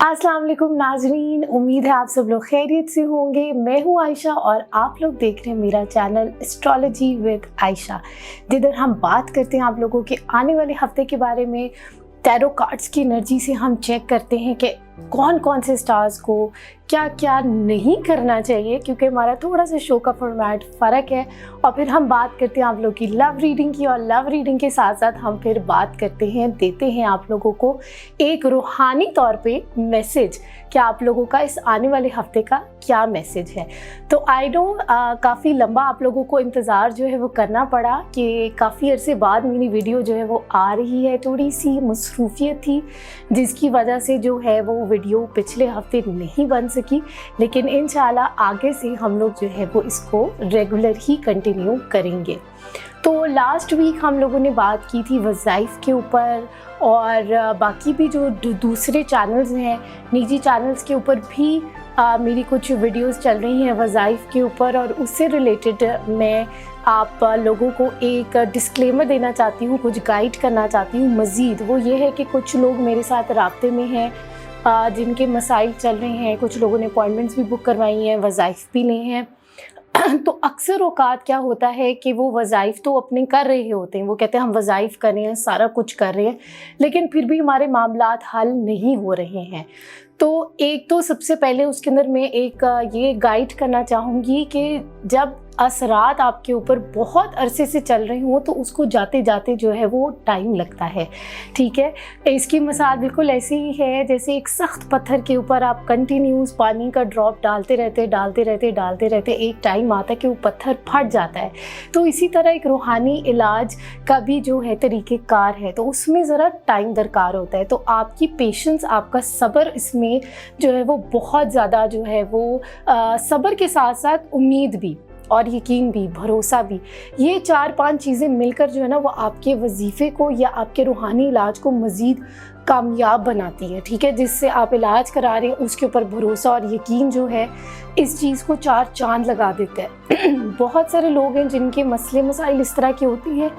अस्सलाम वालेकुम नाजरीन, उम्मीद है आप सब लोग खैरियत से होंगे। मैं हूँ आयशा और आप लोग देख रहे हैं मेरा चैनल एस्ट्रोलॉजी विद आयशा, जिधर हम बात करते हैं आप लोगों के आने वाले हफ्ते के बारे में। टैरो कार्ड्स की एनर्जी से हम चेक करते हैं कि कौन कौन से स्टार्स को क्या क्या नहीं करना चाहिए, क्योंकि हमारा थोड़ा सा शो का फॉर्मेट फ़र्क है। और फिर हम बात करते हैं आप लोग की लव रीडिंग की, और लव रीडिंग के साथ साथ हम फिर बात करते हैं, देते हैं आप लोगों को एक रूहानी तौर पे मैसेज कि आप लोगों का इस आने वाले हफ्ते का क्या मैसेज है। तो आई नो काफ़ी लंबा आप लोगों को इंतज़ार जो है वो करना पड़ा कि काफ़ी अरसे बाद मेरी वीडियो जो है वो आ रही है। थोड़ी सी मसरूफियत थी जिसकी वजह से जो है वो वीडियो पिछले हफ्ते नहीं बन सकी, लेकिन इंशाल्लाह आगे से हम लोग जो है वो इसको रेगुलर ही कंटिन्यू करेंगे। तो लास्ट वीक हम लोगों ने बात की थी वज़ाइफ के ऊपर, और बाकी भी जो दूसरे चैनल्स हैं, निजी चैनल्स के ऊपर भी मेरी कुछ वीडियोस चल रही हैं वज़ाइफ के ऊपर, और उससे रिलेटेड मैं आप लोगों को एक डिस्क्लेमर देना चाहती हूँ, कुछ गाइड करना चाहती हूँ मज़ीद। वो ये है कि कुछ लोग मेरे साथ राब्ते में हैं जिनके मसाइल चल रहे हैं, कुछ लोगों ने अपॉइंटमेंट्स भी बुक करवाई हैं, वज़ाइफ भी लिए हैं। तो अक्सर औकात क्या होता है कि वो वज़ाइफ तो अपने कर रहे होते हैं, वो कहते हैं हम वज़ाइफ कर रहे हैं, सारा कुछ कर रहे हैं, लेकिन फिर भी हमारे मामलात हल नहीं हो रहे हैं। तो एक तो सबसे पहले उसके अंदर मैं एक ये गाइड करना चाहूँगी कि जब असरात आपके ऊपर बहुत अरसे से चल रहे हों तो उसको जाते जाते जो है वो टाइम लगता है, ठीक है। इसकी मिसाल बिल्कुल ऐसी ही है जैसे एक सख्त पत्थर के ऊपर आप कंटिन्यूस पानी का ड्रॉप डालते रहते, एक टाइम आता है कि वो पत्थर फट जाता है। तो इसी तरह एक रूहानी इलाज का भी जो है तरीक़ेकार है, तो उसमें ज़रा टाइम दरकार होता है। तो आपकी पेशेंस, आपका सब्र इसमें जो है वो बहुत ज़्यादा जो है वो सब्र के साथ साथ उम्मीद भी और यकीन भी, भरोसा भी, ये 4-5 चीज़ें मिलकर जो है ना वो आपके वजीफ़े को या आपके रूहानी इलाज को मज़ीद कामयाब बनाती है, ठीक है। जिससे आप इलाज करा रहे हैं उसके ऊपर भरोसा और यकीन जो है इस चीज़ को 4 चांद लगा देता है। बहुत सारे लोग हैं जिनके मसले मसाइल इस तरह के होती हैं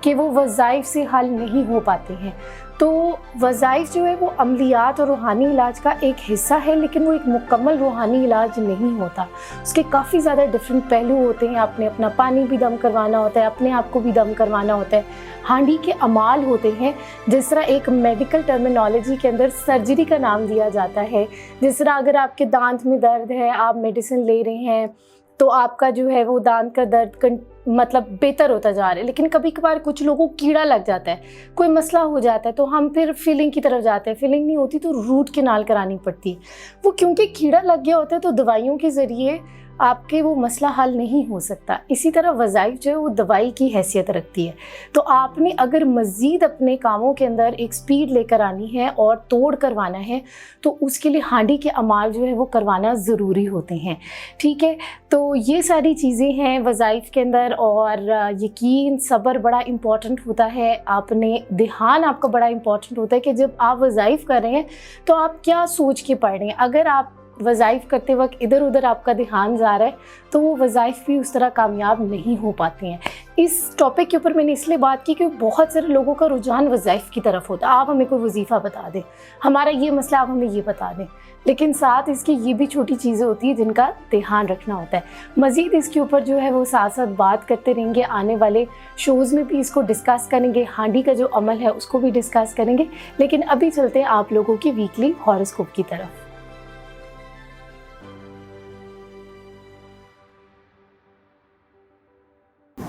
कि वो वज़ाइफ से हल नहीं हो पाते हैं। तो वज़ाइफ जो है वो अमलियात और रूहानी इलाज का एक हिस्सा है, लेकिन वो एक मुकम्मल रूहानी इलाज नहीं होता। उसके काफ़ी ज़्यादा डिफरेंट पहलू होते हैं। आपने अपना पानी भी दम करवाना होता है, अपने आप को भी दम करवाना होता है, हांडी के अमाल होते हैं, जिस तरह एक मेडिकल टर्मिनोलॉजी के अंदर सर्जरी का नाम दिया जाता है। जिस तरह अगर आपके दांत में दर्द है, आप मेडिसिन ले रहे हैं, तो आपका जो है वो दांत का दर्द मतलब बेहतर होता जा रहा है। लेकिन कभी कभार कुछ लोगों को कीड़ा लग जाता है, कोई मसला हो जाता है, तो हम फिर फिलिंग की तरफ जाते हैं। फिलिंग नहीं होती तो रूट केनाल करानी पड़ती है। वो क्योंकि कीड़ा लग गया होता है तो दवाइयों के ज़रिए आपके वो मसला हल नहीं हो सकता। इसी तरह वज़ाइफ जो है वो दवाई की हैसियत रखती है। तो आपने अगर मज़ीद अपने कामों के अंदर एक स्पीड लेकर आनी है और तोड़ करवाना है, तो उसके लिए हांडी के अमाल जो है वो करवाना ज़रूरी होते हैं, ठीक है। तो ये सारी चीज़ें हैं वज़ाइफ के अंदर, और यकीन, सब्र बड़ा इम्पॉर्टेंट होता है। आपने ध्यान आपका बड़ा इम्पॉर्टेंट होता है कि जब आप वज़ाइफ कर रहे हैं तो आप क्या सोच के पढ़ रहे हैं। अगर आप वज़ाइफ करते वक्त इधर उधर आपका ध्यान जा रहा है तो वो वज़ाइफ भी उस तरह कामयाब नहीं हो पाते हैं। इस टॉपिक के ऊपर मैंने इसलिए बात की कि बहुत सारे लोगों का रुझान वज़ाइफ की तरफ होता है। आप हमें कोई वजीफ़ा बता दें, हमारा ये मसला, आप हमें ये बता दें, लेकिन साथ इसकी ये भी छोटी चीज़ें होती हैं जिनका ध्यान रखना होता है। मज़ीद इसके ऊपर जो है वो साथ साथ बात करते रहेंगे, आने वाले शोज़ में भी इसको डिस्कस करेंगे, हांडी का जो अमल है उसको भी डिस्कस करेंगे। लेकिन अभी चलते हैं आप लोगों की वीकली हॉरोस्कोप की तरफ।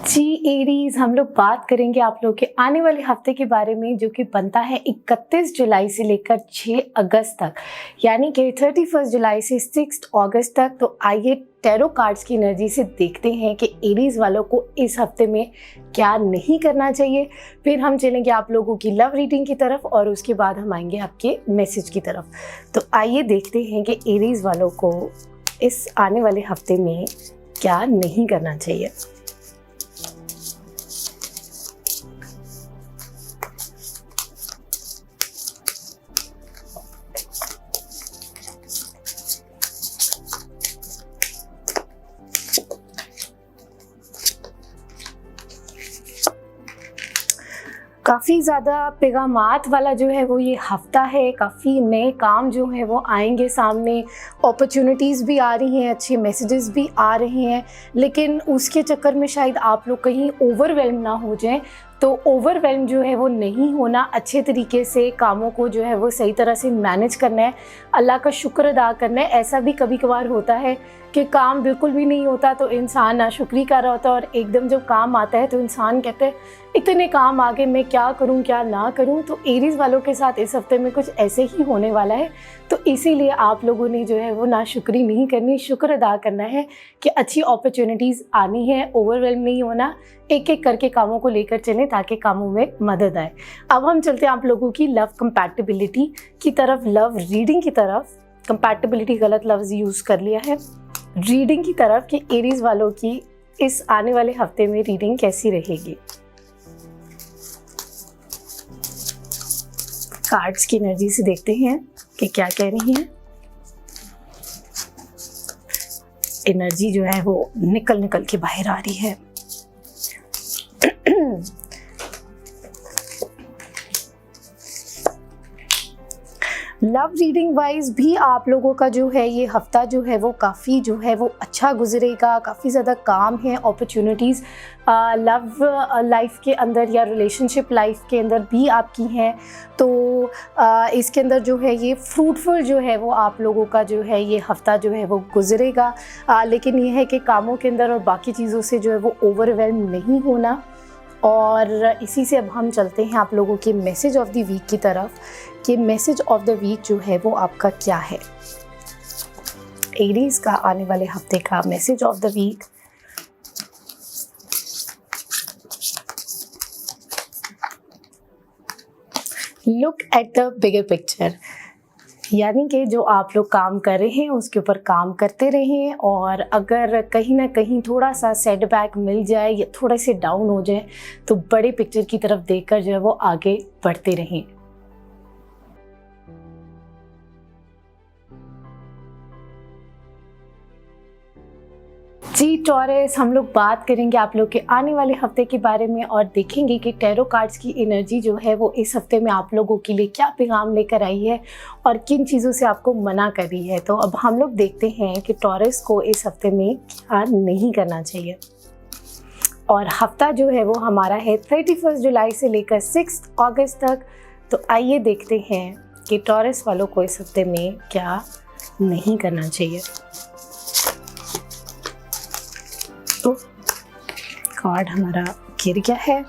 जी एरीज, हम लोग बात करेंगे आप लोग के आने वाले हफ्ते के बारे में, जो कि बनता है 31 जुलाई से लेकर 6 अगस्त तक, यानी कि 31 जुलाई से 6 अगस्त तक। तो आइए टैरो कार्ड्स की एनर्जी से देखते हैं कि एरीज वालों को इस हफ्ते में क्या नहीं करना चाहिए। फिर हम चलेंगे आप लोगों की लव रीडिंग की तरफ, और उसके बाद हम आएंगे आपके मैसेज की तरफ। तो आइए देखते हैं कि एरीज वालों को इस आने वाले हफ्ते में क्या नहीं करना चाहिए। काफ़ी ज़्यादा पैगामात वाला जो है वो ये हफ्ता है। काफ़ी नए काम जो हैं वो आएंगे सामने, अपॉर्चुनिटीज़ भी आ रही हैं, अच्छे मैसेजेस भी आ रहे हैं, लेकिन उसके चक्कर में शायद आप लोग कहीं ओवरवेल्म ना हो जाएं। तो ओवरवेल्म जो है वो नहीं होना, अच्छे तरीके से कामों को जो है वो सही तरह से मैनेज करना है, अल्लाह का शुक्र अदा करना है। ऐसा भी कभी कभार होता है कि काम बिल्कुल भी नहीं होता तो इंसान नाशुक्री कर रहा होता है, और एकदम जब काम आता है तो इंसान कहते हैं इतने काम आ गए, मैं क्या करूं क्या ना करूं। तो एरीज वालों के साथ इस हफ्ते में कुछ ऐसे ही होने वाला है। तो इसीलिए आप लोगों ने जो है वो नाशुक्री नहीं करनी, शुक्र अदा करना है कि अच्छी अपॉर्चुनिटीज़ आनी है। ओवरवेल्म नहीं होना, एक एक करके कामों को लेकर चलें ताकि कामों में मदद आए। अब हम चलते हैं आप लोगों की लव कंपैटिबिलिटी की तरफ, लव रीडिंग की तरफ। कंपैटिबिलिटी गलत लफ्ज़ यूज़ कर लिया है, रीडिंग की तरफ कि एरीज वालों की इस आने वाले हफ्ते में रीडिंग कैसी रहेगी। कार्ड्स की एनर्जी से देखते हैं कि क्या कह रही हैं। एनर्जी जो है वो निकल निकल के बाहर आ रही है। लव रीडिंग वाइज भी आप लोगों का जो है ये हफ्ता जो है वो काफ़ी जो है वो अच्छा गुजरेगा। काफ़ी ज़्यादा काम है, अपॉर्चुनिटीज़ लव लाइफ के अंदर या रिलेशनशिप लाइफ के अंदर भी आपकी हैं। तो इसके अंदर जो है ये फ्रूटफुल जो है वो आप लोगों का जो है ये हफ्ता जो है वो गुजरेगा। लेकिन ये है कि कामों के अंदर और बाकी चीज़ों से जो है वो ओवरवेल्म नहीं होना। और इसी से अब हम चलते हैं आप लोगों के मैसेज ऑफ द वीक की तरफ कि मैसेज ऑफ द वीक जो है वो आपका क्या है। एरीज का आने वाले हफ्ते का message of the week. Look at the bigger picture, यानी कि जो आप लोग काम कर रहे हैं उसके ऊपर काम करते रहें, और अगर कहीं ना कहीं थोड़ा सा सेटबैक मिल जाए या थोड़े से डाउन हो जाए तो बड़े पिक्चर की तरफ देखकर जो है वो आगे बढ़ते रहें। जी टॉरस, हम लोग बात करेंगे आप लोग के आने वाले हफ्ते के बारे में और देखेंगे कि टैरो कार्ड्स की एनर्जी जो है वो इस हफ्ते में आप लोगों के लिए क्या पैगाम लेकर आई है और किन चीज़ों से आपको मना कर रही है। तो अब हम लोग देखते हैं कि टॉरस को इस हफ्ते में क्या नहीं करना चाहिए। और हफ्ता जो है वो हमारा है 31 जुलाई से लेकर 6 अगस्त तक। तो आइए देखते हैं कि टॉरस वालों को इस हफ्ते में क्या नहीं करना चाहिए। तो कार्ड हमारा गिर गया है।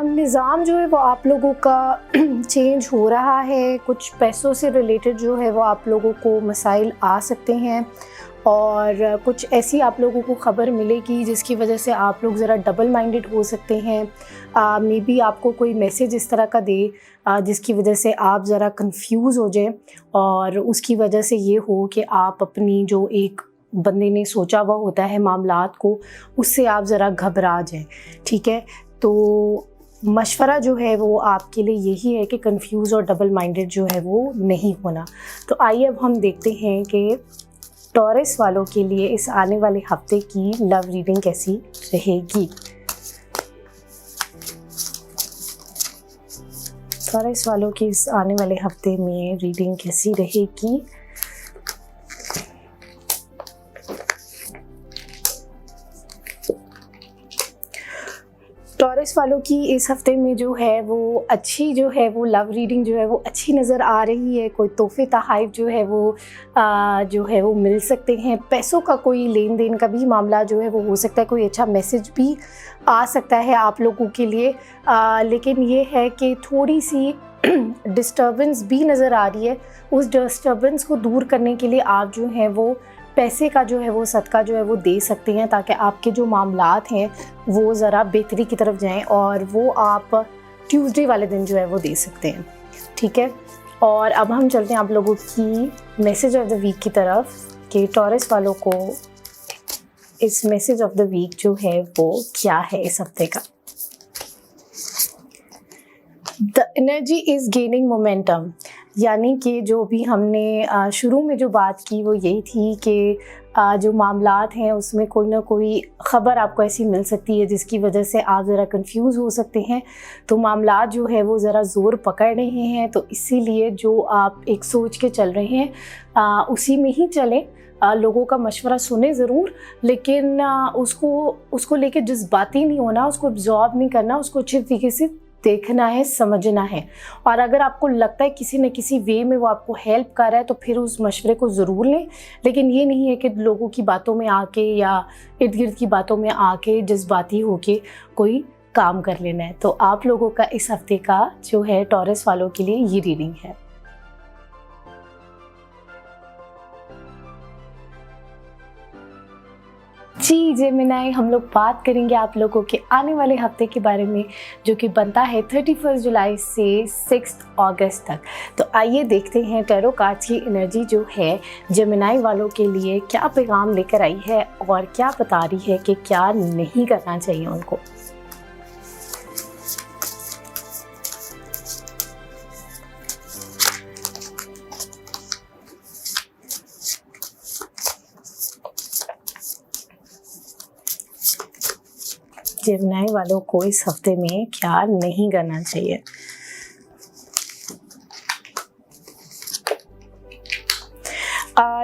निज़ाम जो है वो आप लोगों का चेंज हो रहा है। कुछ पैसों से रिलेटेड जो है वो आप लोगों को मसाइल आ सकते हैं, और कुछ ऐसी आप लोगों को ख़बर मिलेगी जिसकी वजह से आप लोग ज़रा डबल माइंडेड हो सकते हैं। मे बी आपको कोई मैसेज इस तरह का दे जिसकी वजह से आप ज़रा कंफ्यूज हो जाएं, और उसकी वजह से ये हो कि आप अपनी जो एक बंदे ने सोचा हुआ होता है मामलात को, उससे आप ज़रा घबरा जाएं। ठीक है, तो मशवरा जो है वो आपके लिए यही है कि कंफ्यूज और डबल माइंडेड जो है वो नहीं होना। तो आइए अब हम देखते हैं कि टॉरस वालों के लिए इस आने वाले हफ्ते की लव रीडिंग कैसी रहेगी। टॉरस वालों की इस आने वाले हफ्ते में रीडिंग कैसी रहेगी। टॉरस वालों की इस हफ्ते में जो है वो अच्छी जो है वो लव रीडिंग जो है वो अच्छी नज़र आ रही है। कोई तोहफे तोहफ़ जो है वो मिल सकते हैं। पैसों का कोई लेन देन का भी मामला जो है वो हो सकता है। कोई अच्छा मैसेज भी आ सकता है आप लोगों के लिए। लेकिन ये है कि थोड़ी सी डिस्टर्बेंस भी नज़र आ रही है। उस डिस्टर्बेंस को दूर करने के लिए आप जो है वो पैसे का जो है वो सदका जो है वो दे सकते हैं, ताकि आपके जो मामलात हैं वो ज़रा बेहतरी की तरफ जाएं, और वो आप ट्यूसडे वाले दिन जो है वो दे सकते हैं। ठीक है, और अब हम चलते हैं आप लोगों की मैसेज ऑफ द वीक की तरफ कि टॉरस वालों को इस मैसेज ऑफ द वीक जो है वो क्या है इस हफ्ते का। The energy is gaining momentum. यानी कि जो भी हमने शुरू में जो बात की वो यही थी कि जो मामलात हैं उसमें कोई ना कोई ख़बर आपको ऐसी मिल सकती है जिसकी वजह से आप ज़रा कंफ्यूज हो सकते हैं। तो मामलात जो है वो ज़रा ज़ोर पकड़ रहे हैं, तो इसीलिए जो आप एक सोच के चल रहे हैं उसी में ही चलें। लोगों का मशवरा सुने ज़रूर, लेकिन उसको लेके जज्बाती नहीं होना, उसको एब्जॉर्ब नहीं करना, उसको अच्छे तरीके से देखना है, समझना है। और अगर आपको लगता है किसी न किसी वे में वो आपको हेल्प कर रहा है तो फिर उस मशवरे को ज़रूर लें। लेकिन ये नहीं है कि लोगों की बातों में आके या इर्द गिर्द की बातों में आके जज्बाती होके कोई काम कर लेना है। तो आप लोगों का इस हफ्ते का जो है टॉरस वालों के लिए ये रीडिंग है। जी जेमिनी, हम लोग बात करेंगे आप लोगों के आने वाले हफ्ते के बारे में, जो कि बनता है 31 जुलाई से 6 अगस्त तक। तो आइए देखते हैं टैरो कार्ड्स की एनर्जी जो है जेमिनी वालों के लिए क्या पैगाम लेकर आई है और क्या बता रही है कि क्या नहीं करना चाहिए उनको। जेमिनी वालों को इस हफ्ते में क्या नहीं करना चाहिए।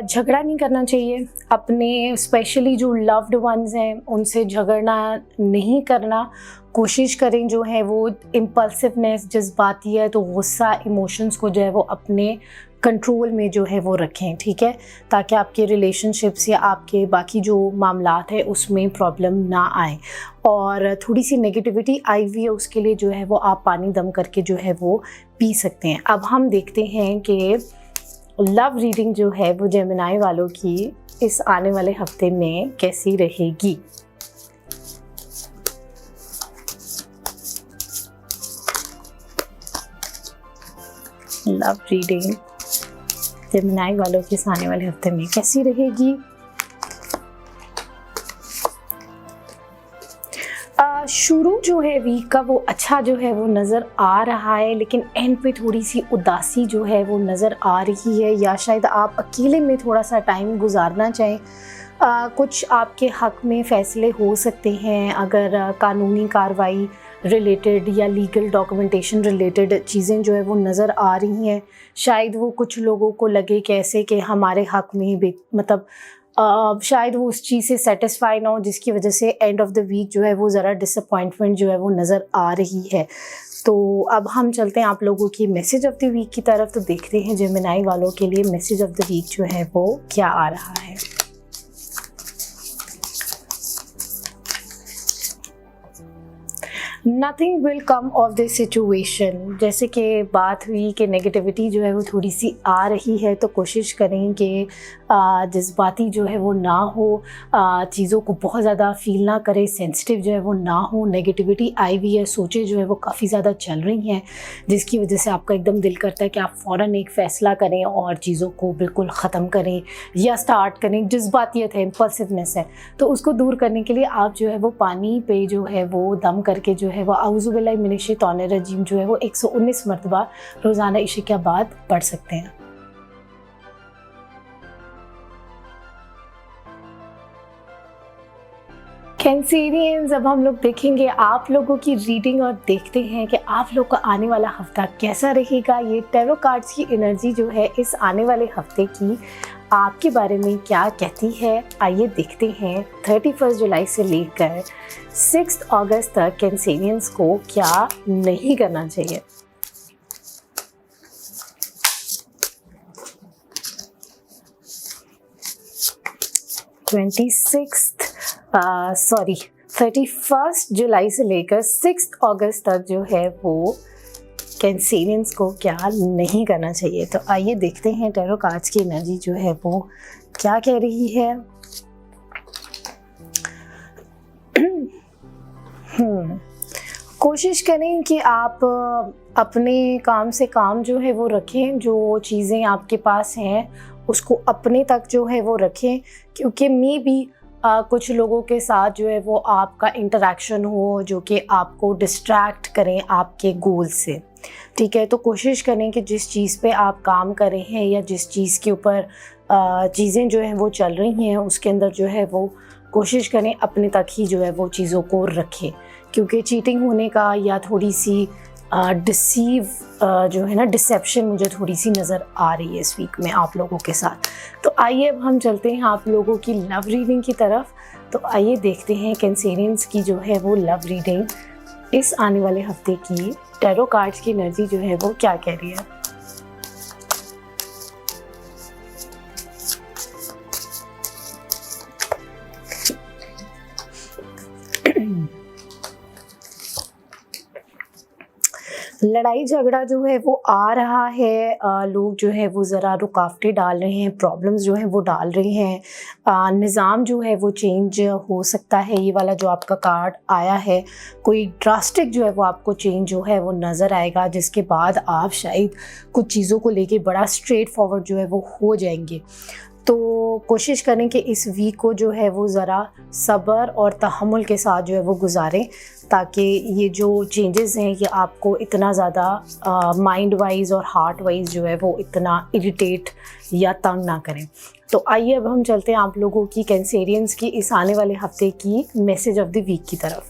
झगड़ा नहीं करना चाहिए, अपने स्पेशली जो लव्ड वंस हैं उनसे झगड़ना नहीं करना। कोशिश करें जो है वो इम्पल्सिवनेस, जज्बातियत, तो गुस्सा, इमोशंस को जो है वो अपने कंट्रोल में जो है वो रखें, ठीक है, ताकि आपके रिलेशनशिप्स या आपके बाकी जो मामलात है उसमें प्रॉब्लम ना आए। और थोड़ी सी नेगेटिविटी आई हुई है, उसके लिए जो है वो आप पानी दम करके जो है वो पी सकते हैं। अब हम देखते हैं कि लव रीडिंग जो है वो जेमिनी वालों की इस आने वाले हफ्ते में कैसी रहेगी। लव रीडिंग जेमिनी वालों के आने वाले हफ्ते में कैसी रहेगी। शुरू जो है वीक का वो अच्छा जो है वो नज़र आ रहा है, लेकिन एंड पे थोड़ी सी उदासी जो है वो नज़र आ रही है, या शायद आप अकेले में थोड़ा सा टाइम गुजारना चाहें। कुछ आपके हक़ में फ़ैसले हो सकते हैं, अगर कानूनी कार्रवाई रिलेटेड या लीगल डॉक्यूमेंटेशन रिलेटेड चीज़ें जो है वो नज़र आ रही हैं। शायद वो कुछ लोगों को लगे कैसे कि हमारे हक़ में मतलब शायद वो उस चीज़ से सेटिस्फाई ना हो, जिसकी वजह से एंड ऑफ द वीक जो है वो ज़रा डिसअपॉइंटमेंट जो है वो नज़र आ रही है। तो अब हम चलते हैं आप लोगों की मैसेज ऑफ द वीक की तरफ। तो देखते हैं जेमिनी वालों के लिए मैसेज ऑफ द वीक जो है वो क्या आ रहा है। Nothing will come of this situation. जैसे कि बात हुई कि नेगेटिविटी जो है वो थोड़ी सी आ रही है, तो कोशिश करें कि जज्बाती जो है वो ना हो, चीज़ों को बहुत ज़्यादा फील ना करें, सेंसिटिव जो है वो ना हो। नेगेटिविटी आई हुई है, सोचें जो है वो काफ़ी ज़्यादा चल रही हैं, जिसकी वजह से आपका एकदम दिल करता है कि आप फ़ौरन एक फ़ैसला करें और चीज़ों को बिल्कुल ख़त्म करें या स्टार्ट करें। जज्बातियत है, इम्पल्सिवनेस है, तो उसको दूर करने के लिए आप जो है वो पानी पे जो है वो दम करके जो है वो औज़ु बिल्लाहि मिनश शैतानिर रजीम जो है वो 119 मरतबा रोज़ाना इशा के बाद पढ़ सकते हैं। कैंसेरियंस, अब हम लोग देखेंगे आप लोगों की रीडिंग और देखते हैं कि आप लोग का आने वाला हफ्ता कैसा रहेगा। ये टैरो कार्ड्स की एनर्जी जो है इस आने वाले हफ्ते की आपके बारे में क्या कहती है। आइए देखते हैं 31 जुलाई से लेकर 6 अगस्त तक कैंसेरियंस को क्या नहीं करना चाहिए। सॉरी 31 जुलाई से लेकर 6 अगस्त तक जो है वो कैंसेरियंस को क्या नहीं करना चाहिए। तो आइए देखते हैं टैरो कार्ड्स की एनर्जी जो है वो क्या कह रही है। कोशिश करें कि आप अपने काम से काम जो है वो रखें, जो चीज़ें आपके पास हैं उसको अपने तक जो है वो रखें, क्योंकि मे बी कुछ लोगों के साथ जो है वो आपका इंटरेक्शन हो जो कि आपको डिस्ट्रैक्ट करें आपके गोल से। ठीक है। तो कोशिश करें कि जिस चीज़ पे आप काम कर रहे हैं या जिस चीज़ के ऊपर चीज़ें जो हैं वो चल रही हैं, उसके अंदर जो है वो कोशिश करें अपने तक ही जो है वो चीज़ों को रखें, क्योंकि चीटिंग होने का या थोड़ी सी डिसीव जो है ना, डिसेप्शन मुझे थोड़ी सी नज़र आ रही है इस वीक में आप लोगों के साथ। तो आइए अब हम चलते हैं आप लोगों की लव रीडिंग की तरफ। तो आइए देखते हैं कैंसेरियंस की जो है वो लव रीडिंग इस आने वाले हफ्ते की टैरो कार्ड्स की एनर्जी जो है वो क्या कह रही है। लड़ाई झगड़ा जो है वो आ रहा है, लोग जो है वो ज़रा रुकावटें डाल रहे हैं, प्रॉब्लम्स जो हैं वो डाल रहे हैं, निज़ाम जो है वो चेंज हो सकता है। ये वाला जो आपका कार्ड आया है, कोई ड्रास्टिक जो है वो आपको चेंज जो है वो नज़र आएगा, जिसके बाद आप शायद कुछ चीज़ों को लेके बड़ा स्ट्रेट फॉरवर्ड जो है वो हो जाएंगे। तो कोशिश करें कि इस वीक को जो है वो ज़रा सब्र और तहम्मुल के साथ जो है वो गुजारें, ताकि ये जो चेंजेस हैं ये आपको इतना ज़्यादा माइंड वाइज और हार्ट वाइज जो है वो इतना इरिटेट या तंग ना करें। तो आइए अब हम चलते हैं आप लोगों की कैंसेरियंस की इस आने वाले हफ्ते की मैसेज ऑफ द वीक की तरफ।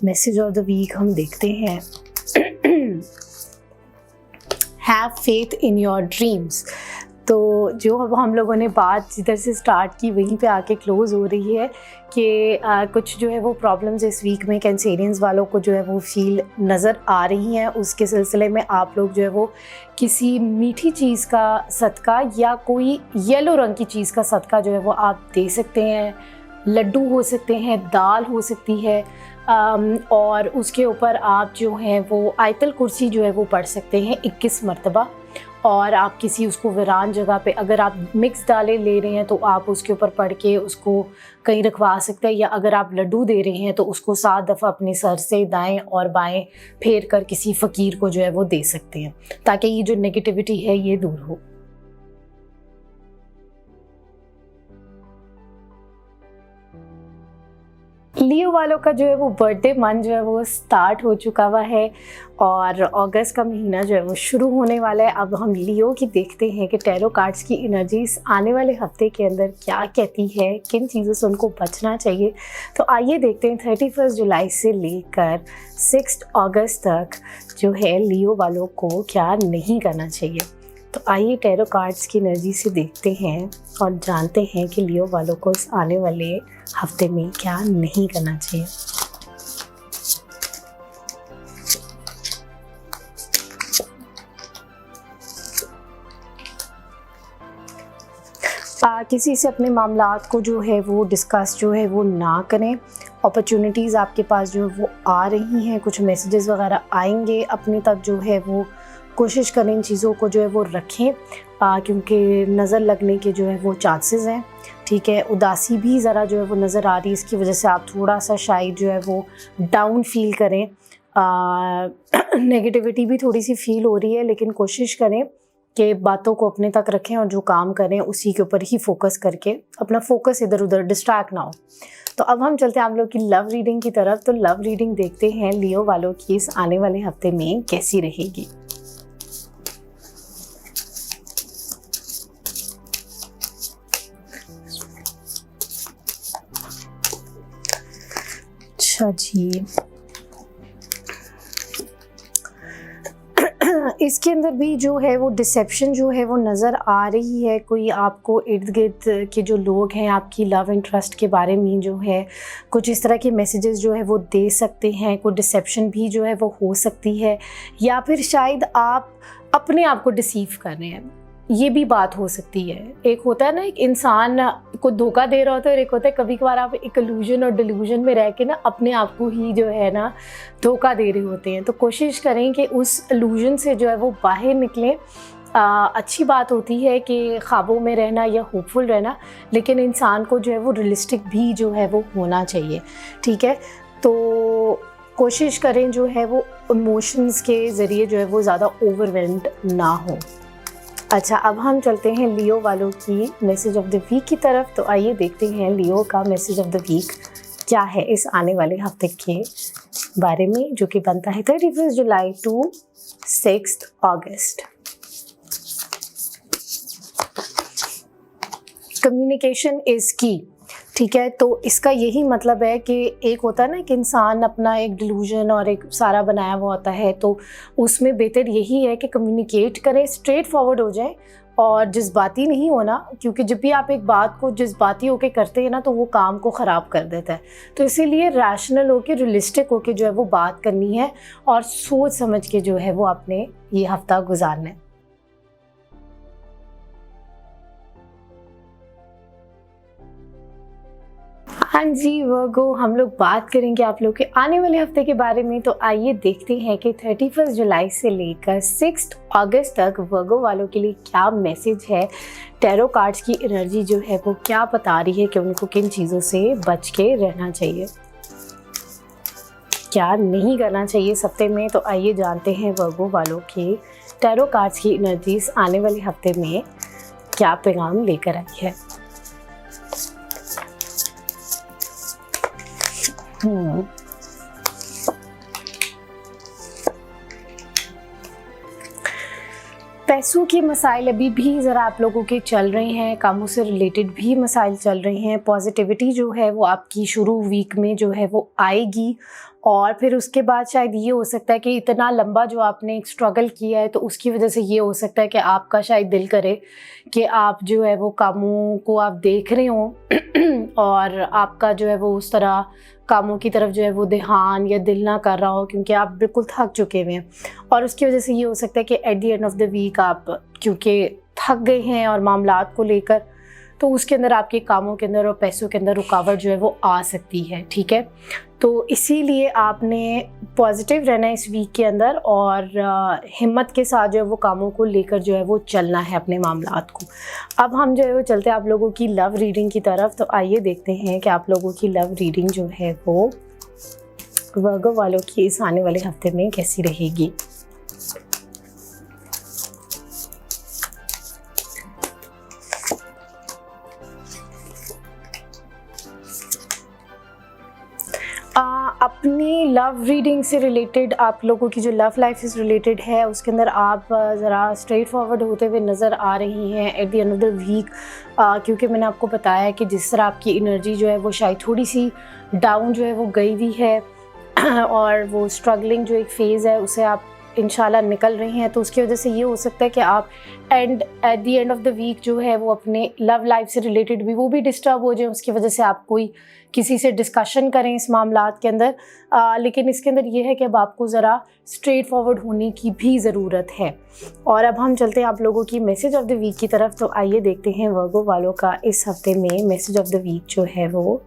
मैसेज ऑफ द वीक हम देखते हैं, have faith in your dreams. तो जो अब हम लोगों ने बात जिधर से स्टार्ट की वहीं पे आके क्लोज़ हो रही है कि कुछ जो है वो प्रॉब्लम्स इस वीक में कैंसेरियंस वालों को जो है वो फील नज़र आ रही हैं। उसके सिलसिले में आप लोग जो है वो किसी मीठी चीज़ का सदका या कोई येलो रंग की चीज़ का सदका जो है वो आप दे सकते हैं। लड्डू हो सकते हैं, दाल हो सकती है, और उसके ऊपर आप जो है वो आयतल कुर्सी जो है वो पढ़ सकते हैं 21 मरतबा। और आप किसी उसको वीरान जगह पे, अगर आप मिक्स दालें ले रहे हैं तो आप उसके ऊपर पढ़ के उसको कहीं रखवा सकते हैं, या अगर आप लड्डू दे रहे हैं तो उसको 7 दफ़ा अपने सर से दाएं और बाएं फेर कर किसी फ़कीर को जो है वो दे सकते हैं, ताकि ये जो नेगेटिविटी है ये दूर हो। लियो वालों का जो है वो बर्थडे मंथ जो है वो स्टार्ट हो चुका हुआ है और अगस्त का महीना जो है वो शुरू होने वाला है। अब हम लियो की देखते हैं कि टैरो कार्ड्स की एनर्जीज आने वाले हफ्ते के अंदर क्या कहती है, किन चीज़ों से उनको बचना चाहिए। तो आइए देखते हैं 31 जुलाई से लेकर 6 अगस्त तक जो है लियो वालों को क्या नहीं करना चाहिए। तो आइए टैरो कार्ड्स की एनर्जी से देखते हैं और जानते हैं कि लियो वालों को इस आने वाले हफ्ते में क्या नहीं करना चाहिए। किसी से अपने मामलात को जो है वो डिस्कस जो है वो ना करें। अपॉर्चुनिटीज़ आपके पास जो है वो आ रही हैं, कुछ मैसेजेस वगैरह आएंगे, अपने तक जो है वो कोशिश करें इन चीज़ों को जो है वो रखें, क्योंकि नज़र लगने के जो है वो चांसेस हैं। ठीक है, उदासी भी ज़रा जो है वो नज़र आ रही है, इसकी वजह से आप थोड़ा सा शायद जो है वो डाउन फील करें, नेगेटिविटी भी थोड़ी सी फील हो रही है, लेकिन कोशिश करें कि बातों को अपने तक रखें और जो काम करें उसी के ऊपर ही फोकस करके अपना फोकस इधर उधर डिस्ट्रैक्ट ना हो। तो अब हम चलते हैं आप लोग की लव रीडिंग की तरफ। तो लव रीडिंग देखते हैं लियो वालों की इस आने वाले हफ्ते में कैसी रहेगी। अच्छा जी, इसके अंदर भी जो है वो डिसेप्शन जो है वो नज़र आ रही है। कोई आपको इर्द गिर्द के जो लोग हैं आपकी लव इंटरेस्ट के बारे में जो है कुछ इस तरह के मैसेजेस जो है वो दे सकते हैं। कोई डिसेप्शन भी जो है वो हो सकती है, या फिर शायद आप अपने आप को डिसीव कर रहे हैं, ये भी बात हो सकती है। एक होता है ना, एक इंसान को धोखा दे रहा होता है, और एक होता है कभी कभार आप एक इल्यूजन और डिल्यूजन में रह के ना अपने आप को ही जो है ना धोखा दे रहे होते हैं। तो कोशिश करें कि उस इल्यूजन से जो है वो बाहर निकलें। अच्छी बात होती है कि ख्वाबों में रहना या होपफुल रहना, लेकिन इंसान को जो है वो रियलिस्टिक भी जो है वो होना चाहिए। ठीक है, तो कोशिश करें जो है वो इमोशंस के ज़रिए जो है वो ज़्यादा ओवरवेल्म्ड ना हो। अच्छा, अब हम चलते हैं लियो वालों की मैसेज ऑफ द वीक की तरफ। तो आइए देखते हैं लियो का मैसेज ऑफ द वीक क्या है इस आने वाले हफ्ते के बारे में, जो कि बनता है 31 जुलाई टू 6 अगस्त। कम्युनिकेशन इज की, ठीक है। तो इसका यही मतलब है कि एक होता है ना कि इंसान अपना एक डिलूजन और एक सारा बनाया हुआ होता है, तो उसमें बेहतर यही है कि कम्युनिकेट करें, स्ट्रेट फॉरवर्ड हो जाए और जज्बाती नहीं होना, क्योंकि जब भी आप एक बात को जज्बाती होकर करते हैं ना तो वो काम को ख़राब कर देता है। तो इसीलिए रैशनल होकर, रियलिस्टिक होकर जो है वो बात करनी है और सोच समझ के जो है वो आपने ये हफ्ता गुजारना है। हाँ जी वर्गो, हम लोग बात करेंगे आप लोग के आने वाले हफ्ते के बारे में। तो आइए देखते हैं कि 31 जुलाई से लेकर 6 अगस्त तक वर्गो वालों के लिए क्या मैसेज है। टैरो कार्ड्स की एनर्जी जो है वो क्या बता रही है कि उनको किन चीज़ों से बच के रहना चाहिए, क्या नहीं करना चाहिए इस हफ्ते में। तो आइए जानते हैं वर्गो वालों के टैरो कार्ड्स की एनर्जीज आने वाले हफ्ते में क्या पैगाम लेकर आई है। पैसों के मसाइल अभी भी ज़रा आप लोगों के चल रहे हैं, कामों से रिलेटेड भी मसाइल चल रहे हैं। पॉजिटिविटी जो है वो आपकी शुरू वीक में जो है वो आएगी और फिर उसके बाद शायद ये हो सकता है कि इतना लंबा जो आपने एक स्ट्रगल किया है तो उसकी वजह से ये हो सकता है कि आपका शायद दिल करे कि आप जो है वो कामों को आप देख रहे हो और आपका जो है वो उस तरह कामों की तरफ जो है वो ध्यान या दिल ना कर रहा हो, क्योंकि आप बिल्कुल थक चुके हुए हैं। और उसकी वजह से ये हो सकता है कि at the end of the week आप क्योंकि थक गए हैं और मामलात को लेकर, तो उसके अंदर आपके कामों के अंदर और पैसों के अंदर रुकावट जो है वो आ सकती है, ठीक है। तो इसीलिए आपने पॉजिटिव रहना है इस वीक के अंदर और हिम्मत के साथ जो है वो कामों को लेकर जो है वो चलना है अपने मामलात को। अब हम जो है वो चलते हैं आप लोगों की लव रीडिंग की तरफ। तो आइए देखते हैं कि आप लोगों की लव रीडिंग जो है वो वर्गो वालों की इस आने वाले हफ्ते में कैसी रहेगी। अपनी लव रीडिंग से रिलेटेड आप लोगों की जो लव लाइफ से रिलेटेड है उसके अंदर आप ज़रा स्ट्रेट फॉरवर्ड होते हुए नज़र आ रही हैं at the end of the week, क्योंकि मैंने आपको बताया कि जिस तरह आपकी एनर्जी जो है वो शायद थोड़ी सी डाउन जो है वो गई हुई है और वो स्ट्रगलिंग जो एक फ़ेज़ है उसे आप इंशाल्लाह निकल रही हैं। तो उसकी वजह से ये हो सकता है कि आप at the end of the week जो है वो अपने लव लाइफ से रिलेटेड भी वो भी डिस्टर्ब हो जाए, उसकी वजह से आप कोई किसी से डिस्कशन करें इस मामलात के अंदर। लेकिन इसके अंदर ये है कि अब आपको ज़रा स्ट्रेट फॉरवर्ड होने की भी ज़रूरत है। और अब हम चलते हैं आप लोगों की मैसेज ऑफ द वीक की तरफ। तो आइए देखते हैं वर्गो वालों का इस हफ्ते में मैसेज ऑफ द वीक जो है वो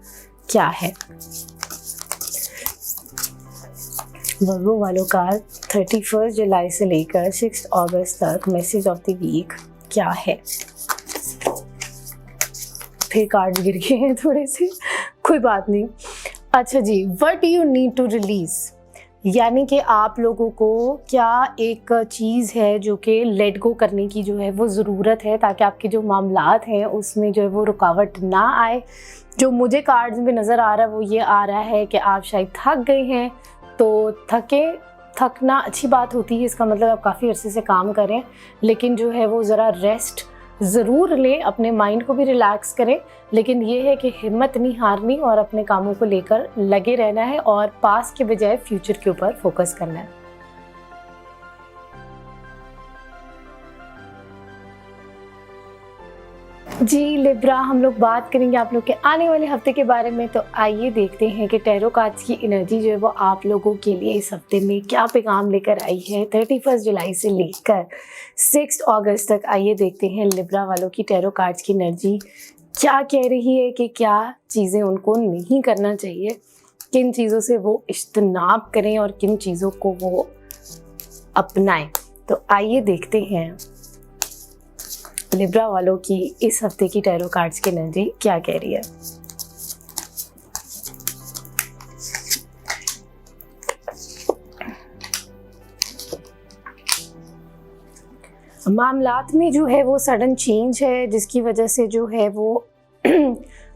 क्या है। वर्गो वालों का 31 जुलाई से लेकर 6 अगस्त तक मैसेज ऑफ द वीक क्या है। फिर कार्ड गिर गए हैं थोड़े से, कोई बात नहीं। अच्छा जी, what do you need to release, यानी कि आप लोगों को क्या एक चीज़ है जो कि लेट गो करने की जो है वो ज़रूरत है, ताकि आपके जो मामलात हैं उसमें जो है वो रुकावट ना आए। जो मुझे कार्ड्स में नज़र आ रहा है वो ये आ रहा है कि आप शायद थक गए हैं, तो थकना अच्छी बात होती है, इसका मतलब आप काफ़ी अरसे से काम करें, लेकिन जो है वो ज़रा रेस्ट ज़रूर लें, अपने माइंड को भी रिलैक्स करें। लेकिन ये है कि हिम्मत नहीं हारनी और अपने कामों को लेकर लगे रहना है और पास के बजाय फ्यूचर के ऊपर फोकस करना है। जी लिब्रा, हम लोग बात करेंगे आप लोग के आने वाले हफ्ते के बारे में। तो आइए देखते हैं कि टैरो कार्ड्स की एनर्जी जो है वो आप लोगों के लिए इस हफ्ते में क्या पैगाम लेकर आई है 31 जुलाई से लेकर 6 अगस्त तक। आइए देखते हैं लिब्रा वालों की टैरो कार्ड्स की एनर्जी क्या कह रही है कि क्या चीज़ें उनको नहीं करना चाहिए, किन चीज़ों से वो इज्तनाब करें और किन चीज़ों को वो अपनाएं। तो आइए देखते हैं लिब्रा वालों की इस हफ्ते की टैरो कार्ड्स की एनर्जी क्या कह रही है। मामलात में जो है वो सडन चेंज है, जिसकी वजह से जो है वो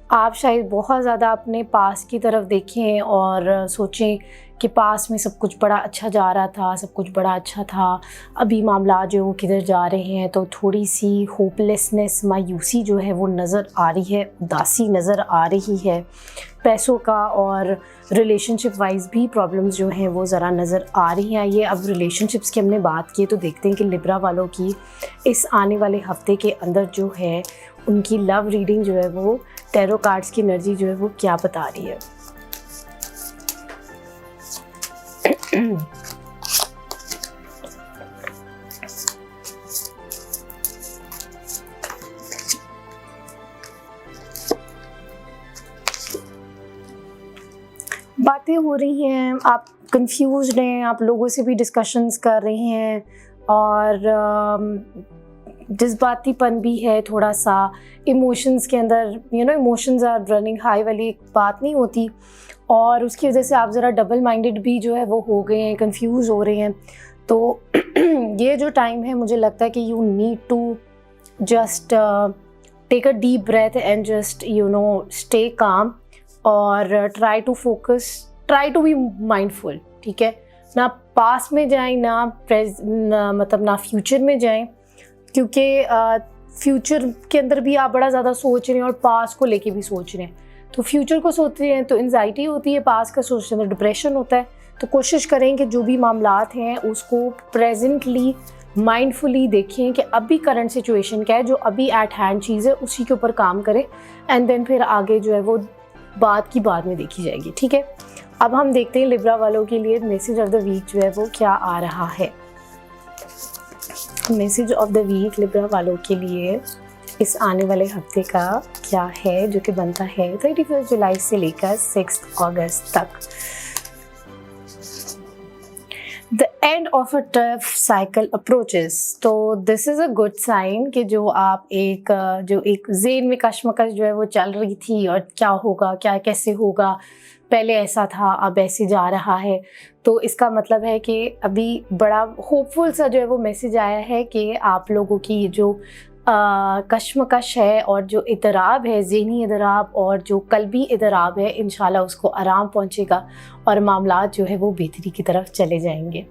आप शायद बहुत ज़्यादा अपने पास की तरफ देखें और सोचें कि पास में सब कुछ बड़ा अच्छा जा रहा था, सब कुछ बड़ा अच्छा था, अभी मामला जो है वो किधर जा रहे हैं। तो थोड़ी सी होपलेसनेस, मायूसी जो है वो नज़र आ रही है, उदासी नज़र आ रही है। पैसों का और रिलेशनशिप वाइज भी प्रॉब्लम्स जो हैं वो ज़रा नज़र आ रही हैं। ये अब रिलेशनशिप्स की हमने बात की तो देखते हैं कि लिब्रा वालों की इस आने वाले हफ्ते के अंदर जो है उनकी लव रीडिंग जो है वो टैरो कार्ड्स की एनर्जी जो है वो क्या बता रही है। बातें हो रही हैं, आप कंफ्यूज्ड हैं, आप लोगों से भी डिस्कशंस कर रहे हैं और जज्बातीपन भी है थोड़ा सा इमोशंस के अंदर। इमोशंस आर रनिंग हाई वाली एक बात नहीं होती और उसकी वजह से आप ज़रा डबल माइंडेड भी जो है वो हो गए हैं, कंफ्यूज हो रहे हैं। तो ये जो टाइम है मुझे लगता है कि you need to just take a deep breath and just stay calm और try to focus, try to be mindful. ठीक है ना, पास में जाएं ना मतलब ना फ्यूचर में जाएं, क्योंकि फ्यूचर के अंदर भी आप बड़ा ज़्यादा सोच रहे हैं और पास को लेके भी सोच रहे हैं। तो फ्यूचर को सोचते हैं तो एंजाइटी होती है, पास का सोचते हैं तो डिप्रेशन होता है। तो कोशिश करें कि जो भी मामलात हैं उसको प्रेजेंटली माइंडफुली देखें कि अभी करंट सिचुएशन क्या है, जो अभी एट हैंड चीज़ है उसी के ऊपर काम करें एंड देन फिर आगे जो है वो बात की बाद में देखी जाएगी। ठीक है, अब हम देखते हैं लिब्रा वालों के लिए मैसेज ऑफ द वीक जो है वो क्या आ रहा है। Message of the week Libra वालों के लिए इस आने वाले हफ्ते का क्या है, जो कि बनता है 31 जुलाई से लेकर 6 अगस्त तक। The end of a tough cycle approaches. तो this is a good sign कि जो एक ज़ेन में कश्मकश जो है वो चल रही थी और क्या होगा, क्या कैसे होगा, पहले ऐसा था अब ऐसे जा रहा है। तो इसका मतलब है कि अभी बड़ा होपफुल सा जो है वो मैसेज आया है कि आप लोगों की जो कश्मकश है और जो इतराब है, ज़हनी इतराब और जो कल्बी इतराब है, इंशाल्लाह उसको आराम पहुंचेगा और मामलात जो है वो बेहतरी की तरफ चले जाएंगे।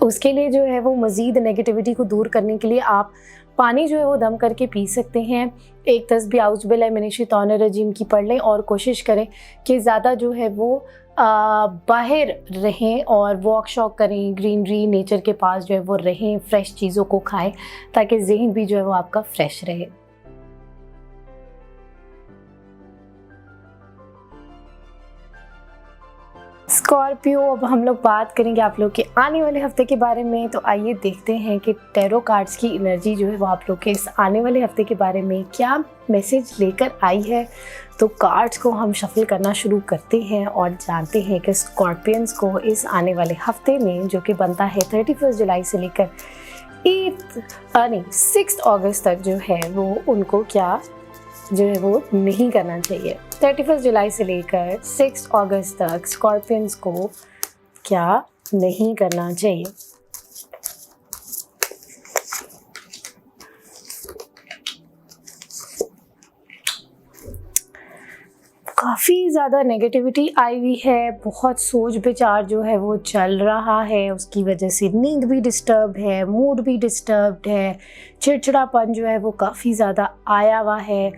उसके लिए जो है वो मज़ीद नेगेटिविटी को दूर करने के लिए आप पानी जो है वो दम करके पी सकते हैं। एक तस्बीह औज़ु बिल्लाहि मिनश शैतानिर रजीम की पढ़ लें और कोशिश करें कि ज़्यादा जो है वो बाहर रहें और वॉक शॉक करें, ग्रीनरी नेचर के पास जो है वो रहें, फ्रेश चीज़ों को खाएं ताकि ज़हन भी जो है वो आपका फ्रेश रहे। स्कॉर्पियो, अब हम लोग बात करेंगे आप लोग के आने वाले हफ्ते के बारे में। तो आइए देखते हैं कि टैरो कार्ड्स की एनर्जी जो है वो आप लोग के इस आने वाले हफ्ते के बारे में क्या मैसेज लेकर आई है। तो कार्ड्स को हम शफल करना शुरू करते हैं और जानते हैं कि स्कॉर्पियंस को इस आने वाले हफ्ते में, जो कि बनता है 31 जुलाई से लेकर 6 अगस्त तक, जो है वो उनको क्या जो है वो नहीं करना चाहिए। 31 जुलाई से लेकर 6 अगस्त तक स्कॉर्पियंस को क्या नहीं करना चाहिए। काफ़ी ज़्यादा नेगेटिविटी आई हुई है, बहुत सोच विचार जो है वो चल रहा है, उसकी वजह से नींद भी डिस्टर्ब है, मूड भी डिस्टर्ब्ड है, चिड़चिड़ापन जो है वो काफ़ी ज़्यादा आया हुआ है।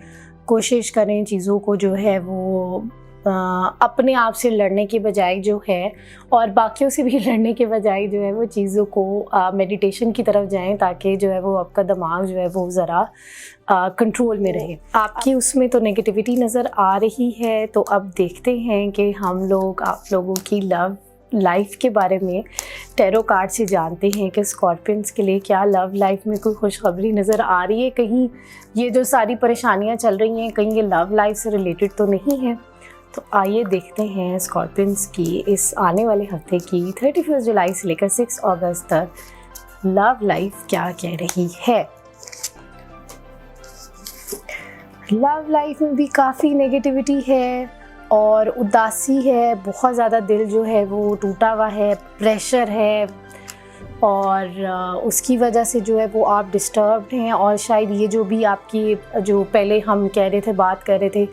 कोशिश करें चीज़ों को जो है वो अपने आप से लड़ने के बजाय जो है और बाकियों से भी लड़ने के बजाय जो है वो चीज़ों को मेडिटेशन की तरफ जाएं ताकि जो है वो आपका दिमाग जो है वो ज़रा कंट्रोल में रहे। आपकी उसमें तो नेगेटिविटी नज़र आ रही है। तो अब देखते हैं कि हम लोग आप लोगों की लव लाइफ के बारे में टैरो कार्ड से जानते हैं कि स्कॉर्पियंस के लिए क्या लव लाइफ में कोई खुशखबरी नज़र आ रही है। कहीं ये जो सारी परेशानियां चल रही हैं कहीं ये लव लाइफ से रिलेटेड तो नहीं है। तो आइए देखते हैं स्कॉर्पियंस की इस आने वाले हफ्ते की 31 जुलाई से लेकर 6 अगस्त तक लव लाइफ क्या कह रही है। लव लाइफ में भी काफ़ी नेगेटिविटी है और उदासी है, बहुत ज़्यादा दिल जो है वो टूटा हुआ है, प्रेशर है, और उसकी वजह से जो है वो आप डिस्टर्ब्ड हैं, और शायद ये जो भी आपकी जो पहले हम कह रहे थे, बात कर रहे थे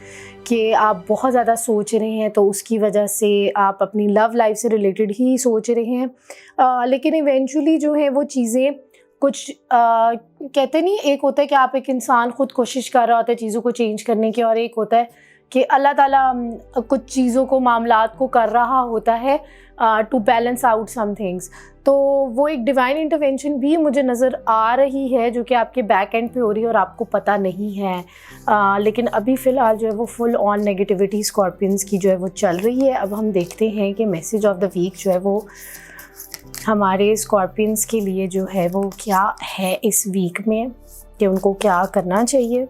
कि आप बहुत ज़्यादा सोच रहे हैं, तो उसकी वजह से आप अपनी लव लाइफ से रिलेटेड ही सोच रहे हैं। लेकिन इवेंचुअली जो है वो चीज़ें कुछ कहते नहीं, एक होता है कि आप एक इंसान खुद कोशिश कर रहा होता है चीज़ों को चेंज करने की, और एक होता है कि अल्लाह ताला कुछ चीज़ों को, मामलात को कर रहा होता है to balance out some things. तो वो एक डिवाइन इंटरवेंशन भी मुझे नज़र आ रही है जो कि आपके बैक एंड पे हो रही है और आपको पता नहीं है। लेकिन अभी फ़िलहाल जो है वो फुल ऑन नेगेटिविटी स्कॉर्पियंस की जो है वो चल रही है। अब हम देखते हैं कि मैसेज ऑफ द वीक जो है वो हमारे स्कॉर्पियंस के लिए जो है वो क्या है इस वीक में, कि उनको क्या करना चाहिए।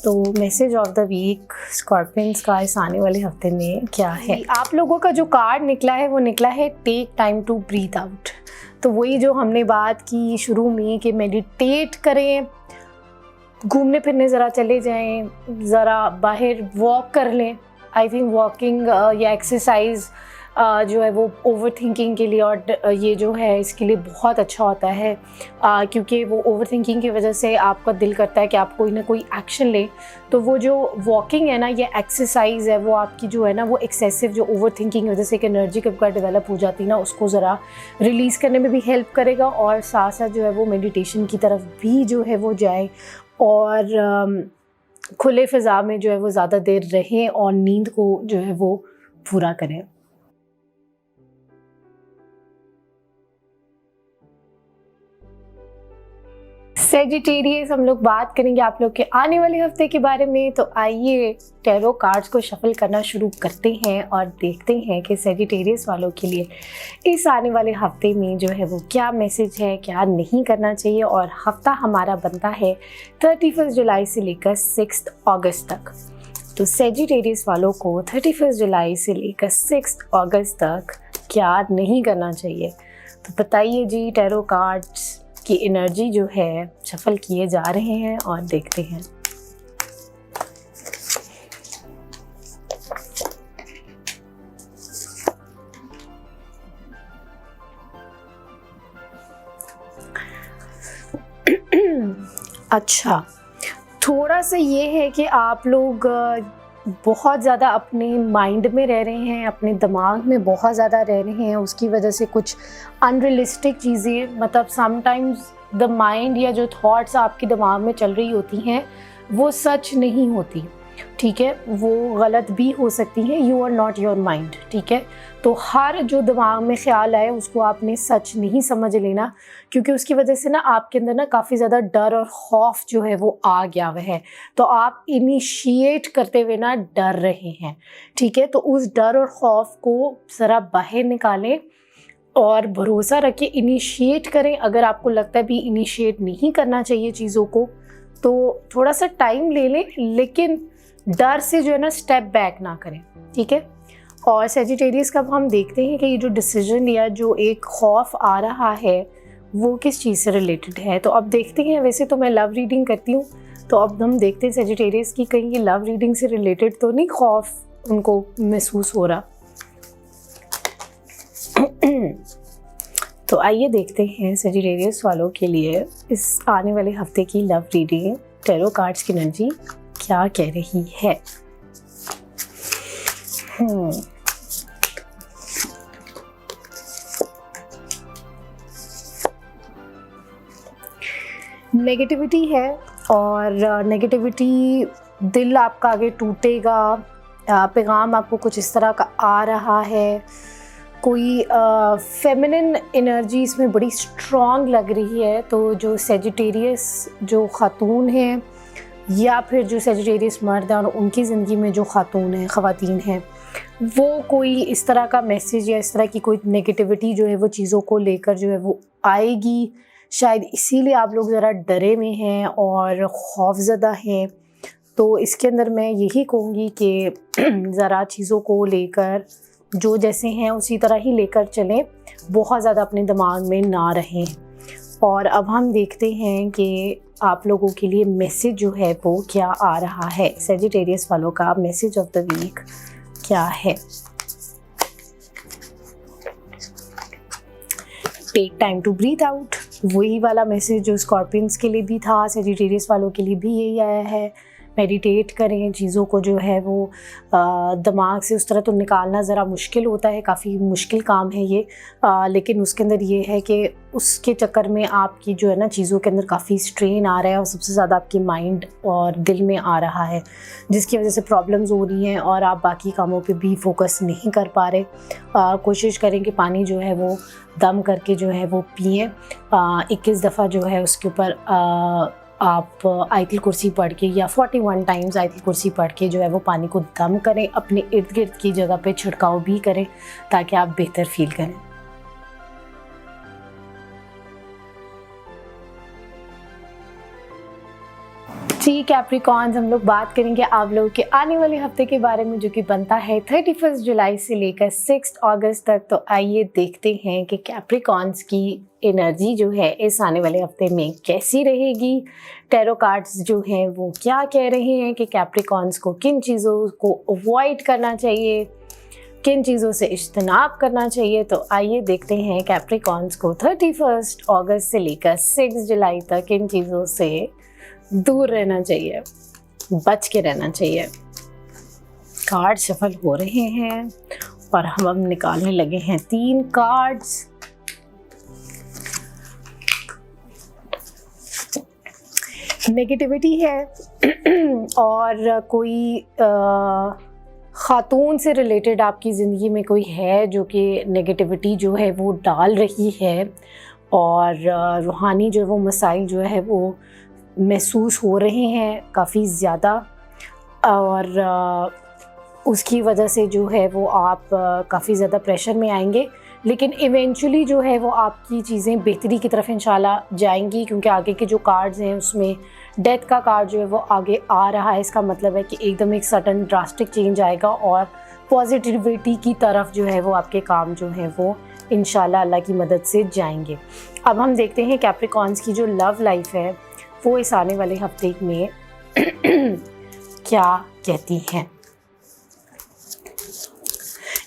तो message of the week Scorpions का इस आने वाले हफ्ते में क्या है। आप लोगों का जो कार्ड निकला है वो निकला है take time to breathe out. तो वही जो हमने बात की शुरू में कि मेडिटेट करें, घूमने फिरने ज़रा चले जाएं, ज़रा बाहर वॉक कर लें। आई थिंक वॉकिंग या एक्सरसाइज जो है वो ओवर थिंकिंग के लिए और ये जो है इसके लिए बहुत अच्छा होता है, क्योंकि वो ओवर थिंकिंग की वजह से आपका दिल करता है कि आप कोई ना कोई एक्शन लें। तो वो जो वॉकिंग है ना, ये एक्सरसाइज है, वो आपकी जो है ना वो एक्सेसिव जो ओवर थिंकिंग की वजह से एक एनर्जी कब का डेवलप हो जाती है ना, उसको ज़रा रिलीज़ करने में भी हेल्प करेगा, और साथ साथ जो है वो मेडिटेशन की तरफ भी जो है वो जाए, और खुले फ़िज़ा में जो है वो ज़्यादा देर रहें और नींद को जो है वो पूरा करें। सेजिटेरियस, हम लोग बात करेंगे आप लोग के आने वाले हफ्ते के बारे में। तो आइए टैरो कार्ड्स को शफल करना शुरू करते हैं और देखते हैं कि सेजिटेरियस वालों के लिए इस आने वाले हफ्ते में जो है वो क्या मैसेज है, क्या नहीं करना चाहिए। और हफ्ता हमारा बनता है 31 जुलाई से लेकर 6 अगस्त तक। तो सेजिटेरियस वालों को 31 जुलाई से लेकर 6 अगस्त तक क्या नहीं करना चाहिए। तो बताइए जी, टैरो कार्ड्स की एनर्जी जो है शफल किए जा रहे हैं और देखते हैं। अच्छा, थोड़ा सा ये है कि आप लोग बहुत ज़्यादा अपने माइंड में रह रहे हैं, अपने दिमाग में बहुत ज़्यादा रह रहे हैं। उसकी वजह से कुछ अनरियलिस्टिक चीज़ें, मतलब समटाइम्स द माइंड या जो थॉट्स आपके दिमाग में चल रही होती हैं वो सच नहीं होती, ठीक है, वो गलत भी हो सकती हैं। You are not your mind, ठीक है। तो हर जो दिमाग में ख्याल आए उसको आपने सच नहीं समझ लेना, क्योंकि उसकी वजह से ना आपके अंदर ना काफ़ी ज़्यादा डर और खौफ जो है वो आ गया हुआ है। तो आप इनिशिएट करते हुए ना डर रहे हैं, ठीक है। तो उस डर और खौफ को ज़रा बाहर निकालें और भरोसा रखिए, इनिशिएट करें। अगर आपको लगता है भी इनिशिएट नहीं करना चाहिए चीज़ों को, तो थोड़ा सा टाइम ले लें, लेकिन डर से जो है ना स्टेप बैक ना करें, ठीक है। और सेजिटेरियस का हम देखते हैं कि ये जो डिसीजन या जो एक खौफ आ रहा है वो किस चीज़ से रिलेटेड है। तो अब देखते हैं, वैसे तो मैं लव रीडिंग करती हूँ, तो अब हम देखते हैं सेजिटेरियस की कहीं ये लव रीडिंग से रिलेटेड तो नहीं खौफ उनको महसूस हो रहा। तो आइए देखते हैं सेजिटेरियस वालों के लिए इस आने वाले हफ्ते की लव रीडिंग, टैरो कार्ड्स की एनर्जी क्या कह रही है। नेगेटिविटी है, और नेगेटिविटी दिल आपका आगे टूटेगा। पैगाम आपको कुछ इस तरह का आ रहा है, कोई फेमिनिन एनर्जी इसमें बड़ी स्ट्रॉन्ग लग रही है। तो जो सेजिटेरियस जो खातून हैं या फिर जो सेजिटेरियस मर्द हैं और उनकी ज़िंदगी में जो खातून हैं, ख़वातीन हैं, वो कोई इस तरह का मैसेज या इस तरह की कोई नेगेटिविटी जो है वो चीज़ों को लेकर जो है वो आएगी। शायद इसीलिए आप लोग ज़रा डरे हुए हैं और खौफज़दा हैं। तो इसके अंदर मैं यही कहूँगी कि ज़रा चीज़ों को लेकर जो जैसे हैं उसी तरह ही लेकर चलें, बहुत ज़्यादा अपने दिमाग में ना रहें। और अब हम देखते हैं कि आप लोगों के लिए मैसेज जो है वो क्या आ रहा है। सेजिटेरियस वालों का मैसेज ऑफ द वीक क्या है। Take time to breathe out, वही वाला मैसेज जो स्कॉर्पियंस के लिए भी था, सेजिटेरियस वालों के लिए भी यही आया है। मेडिटेट करें, चीज़ों को जो है वो दिमाग से उस तरह तो निकालना ज़रा मुश्किल होता है, काफ़ी मुश्किल काम है ये, लेकिन उसके अंदर ये है कि उसके चक्कर में आपकी जो है ना चीज़ों के अंदर काफ़ी स्ट्रेन आ रहा है और सबसे ज़्यादा आपकी माइंड और दिल में आ रहा है, जिसकी वजह से प्रॉब्लम्स हो रही हैं और आप बाकी कामों पे भी फोकस नहीं कर पा रहे। कोशिश करें कि पानी जो है वो दम करके जो है वो पिएँ। 21 दफ़ा जो है उसके ऊपर आप आयतुल कुर्सी पढ़ के या 41 टाइम्स आयतुल कुर्सी पढ़ के जो है वो पानी को दम करें, अपने इर्द गिर्द की जगह पे छिड़काव भी करें ताकि आप बेहतर फील करें। जी कैप्रिकॉर्न्स, हम लोग बात करेंगे आप लोगों के आने वाले हफ्ते के बारे में जो कि बनता है 31 जुलाई से लेकर 6 अगस्त तक। तो आइए देखते हैं कि कैप्रिकॉर्न्स की एनर्जी जो है इस आने वाले हफ्ते में कैसी रहेगी। टैरो कार्ड्स जो हैं वो क्या कह रहे हैं कि कैप्रिकॉर्न्स को किन चीज़ों को अवॉइड करना चाहिए, किन चीज़ों से इज्तनाब करना चाहिए। तो आइए देखते हैं कैप्रिकॉर्न्स को 31 अगस्त से लेकर 6 जुलाई तक किन चीज़ों से दूर रहना चाहिए, बच के रहना चाहिए। कार्ड शफल हो रहे हैं और हम अब निकालने लगे हैं 3 कार्ड्स। नेगेटिविटी है और कोई ख़ातून से रिलेटेड आपकी ज़िंदगी में कोई है जो कि नेगेटिविटी जो है वो डाल रही है और रूहानी जो है वो मसाइल जो है वो महसूस हो रहे हैं काफ़ी ज़्यादा, और उसकी वजह से जो है वो आप काफ़ी ज़्यादा प्रेशर में आएंगे, लेकिन इवेंचुअली जो है वो आपकी चीज़ें बेहतरी की तरफ इंशाल्लाह जाएंगी, क्योंकि आगे के जो कार्ड्स हैं उसमें डेथ का कार्ड जो है वो आगे आ रहा है। इसका मतलब है कि एकदम एक सडन ड्रास्टिक चेंज आएगा और पॉजिटिविटी की तरफ जो है वो आपके काम जो है वो इंशाल्लाह अल्लाह की मदद से जाएंगे। अब हम देखते हैं कैप्रिकॉर्न्स की जो लव लाइफ है वो इस आने वाले हफ्ते में क्या कहती हैं।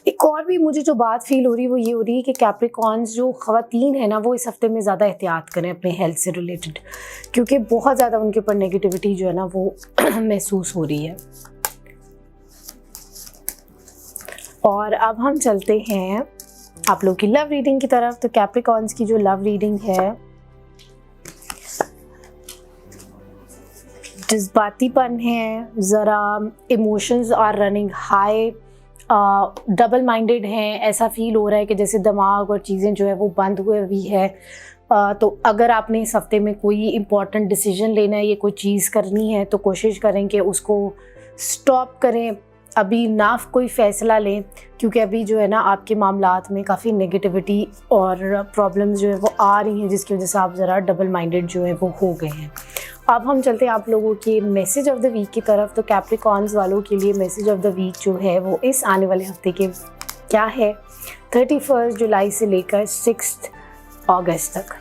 एक और भी मुझे जो बात फील हो रही है वो ये हो रही है कि कैप्रिकॉर्न्स जो ख़वातीन है ना वो इस हफ्ते में ज़्यादा एहतियात करें अपने हेल्थ से रिलेटेड, क्योंकि बहुत ज़्यादा उनके ऊपर नेगेटिविटी जो है ना वो महसूस हो रही है। और अब हम चलते हैं आप लोग की लव रीडिंग की तरफ। तो कैप्रिकॉर्न्स की जो लव रीडिंग है, जज्बातीपन है, ज़रा emotions are running high, double minded हैं, ऐसा फील हो रहा है कि जैसे दिमाग और चीज़ें जो है वो बंद हुए हुई है। तो अगर आपने इस हफ्ते में कोई इम्पॉर्टेंट डिसीजन लेना है या कोई चीज़ करनी है तो कोशिश करें कि उसको स्टॉप करें, अभी ना कोई फ़ैसला लें, क्योंकि अभी जो है ना आपके मामलात में काफ़ी नेगेटिविटी और प्रॉब्लम्स जो है वो आ रही हैं, जिसकी वजह से आप ज़रा डबल माइंडेड जो है वो हो गए हैं। अब हम चलते हैं आप लोगों के मैसेज ऑफ द वीक की तरफ। तो कैप्रिकॉर्न्स वालों के लिए मैसेज ऑफ द वीक जो है वो इस आने वाले हफ्ते के क्या है 31 जुलाई से लेकर 6 अगस्त तक।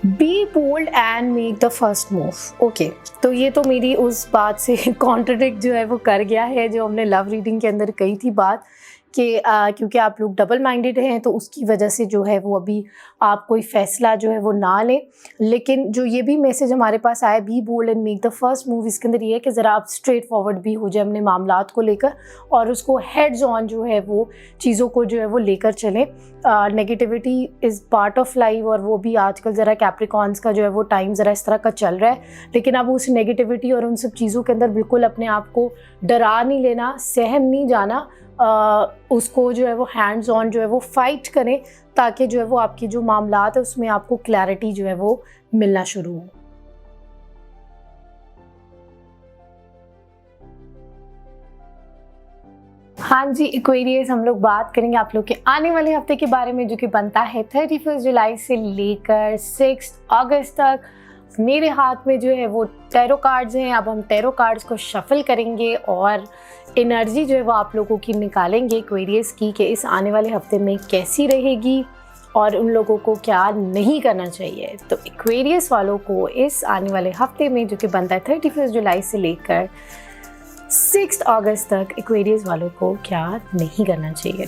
Be bold and make the first move. Okay, तो ये तो मेरी उस बात से कॉन्ट्रडिक्ट जो है वो कर गया है जो हमने लव रीडिंग के अंदर कही थी बात कि क्योंकि आप लोग डबल माइंडेड हैं तो उसकी वजह से जो है वो अभी आप कोई फ़ैसला जो है वो ना लें। लेकिन जो ये भी मैसेज हमारे पास आया be bold and make the first move, इसके अंदर ये है कि ज़रा आप स्ट्रेट फॉरवर्ड भी हो जाए अपने मामलात को लेकर और उसको हेड्स ऑन जो है वो चीज़ों को जो है वो लेकर चलें। Negativity is part of life और वो भी आजकल ज़रा कैप्रिकॉर्न्स का जो है वो टाइम ज़रा इस तरह का चल रहा है, लेकिन अब उस नेगेटिविटी और उन सब चीज़ों के अंदर बिल्कुल अपने आप को डरा नहीं लेना, सहम नहीं जाना, उसको जो है वो हैंड्स ऑन जो है वो फाइट करें ताकि जो है वो आपकी जो मामलात है उसमें आपको क्लैरिटी जो है वो मिलना शुरू हो। हाँ जी एक्वेरियस, हम लोग बात करेंगे आप लोग के आने वाले हफ्ते के बारे में जो कि बनता है 31 जुलाई से लेकर 6 अगस्त तक। मेरे हाथ में जो है वो टैरो कार्ड्स हैं। अब हम टैरो कार्ड्स को शफल करेंगे और एनर्जी जो है वो आप लोगों की निकालेंगे एक्वेरियस की कि इस आने वाले हफ्ते में कैसी रहेगी और उन लोगों को क्या नहीं करना चाहिए। तो एक्वेरियस वालों को इस आने वाले हफ्ते में जो कि बनता है 31 जुलाई से लेकर 6 अगस्त तक एक्वेरियस वालों को क्या नहीं करना चाहिए।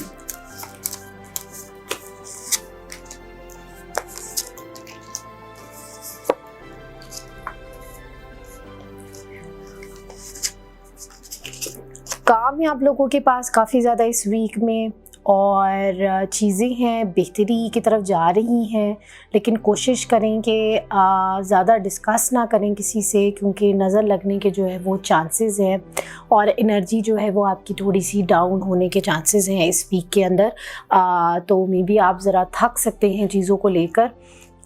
काम है आप लोगों के पास काफ़ी ज़्यादा इस वीक में, और चीज़ें हैं बेहतरी की तरफ जा रही हैं, लेकिन कोशिश करें कि ज़्यादा डिस्कस ना करें किसी से, क्योंकि नज़र लगने के जो है वो चांसेस हैं, और एनर्जी जो है वो आपकी थोड़ी सी डाउन होने के चांसेस हैं इस वीक के अंदर। तो मे बी आप ज़रा थक सकते हैं चीज़ों को लेकर,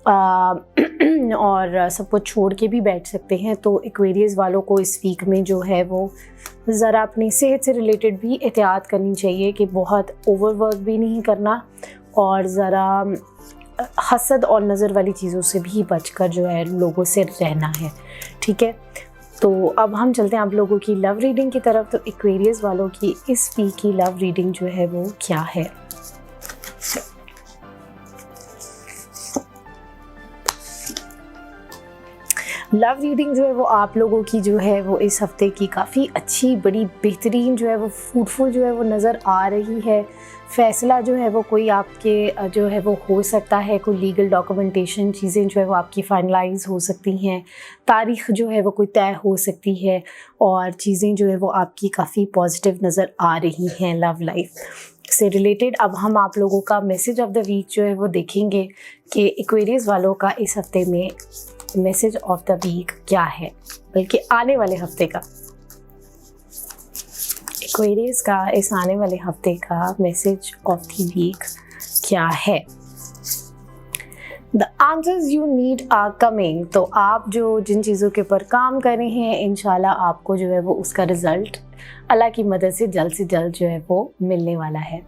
और सब कुछ छोड़ के भी बैठ सकते हैं। तो एक्वेरियस वालों को इस वीक में जो है वो ज़रा अपनी सेहत से रिलेटेड भी एहतियात करनी चाहिए कि बहुत ओवरवर्क भी नहीं करना, और ज़रा हसद और नज़र वाली चीज़ों से भी बचकर जो है लोगों से रहना है। ठीक है, तो अब हम चलते हैं आप लोगों की लव रीडिंग की तरफ। तो एक्वेरियस वालों की इस वीक की लव रीडिंग जो है वो क्या है। लव रीडिंग जो है वो आप लोगों की जो है वो इस हफ्ते की काफ़ी अच्छी बड़ी बेहतरीन जो है वो फ्रूटफुल जो है वो नज़र आ रही है। फ़ैसला जो है वो कोई आपके जो है वो हो सकता है, कोई लीगल डॉक्यूमेंटेशन चीज़ें जो है वो आपकी फाइनलाइज हो सकती हैं, तारीख़ जो है वो कोई तय हो सकती है, और चीज़ें जो है वो आपकी काफ़ी पॉजिटिव नज़र आ रही हैं लव लाइफ से रिलेटेड। अब हम आप लोगों का मैसेज ऑफ द वीक जो है वो देखेंगे कि एक्वेरियस वालों का इस हफ्ते में मैसेज ऑफ द वीक क्या है, बल्कि आने वाले हफ्ते का। एक्वेरियस का इस आने वाले हफ्ते का मैसेज ऑफ द वीक क्या है। The answers you need are coming. तो आप जो जिन चीज़ों के ऊपर काम कर रहे हैं, इंशाल्लाह आपको जो है वो उसका रिज़ल्ट अल्लाह की मदद से जल्द जो है वो मिलने वाला है।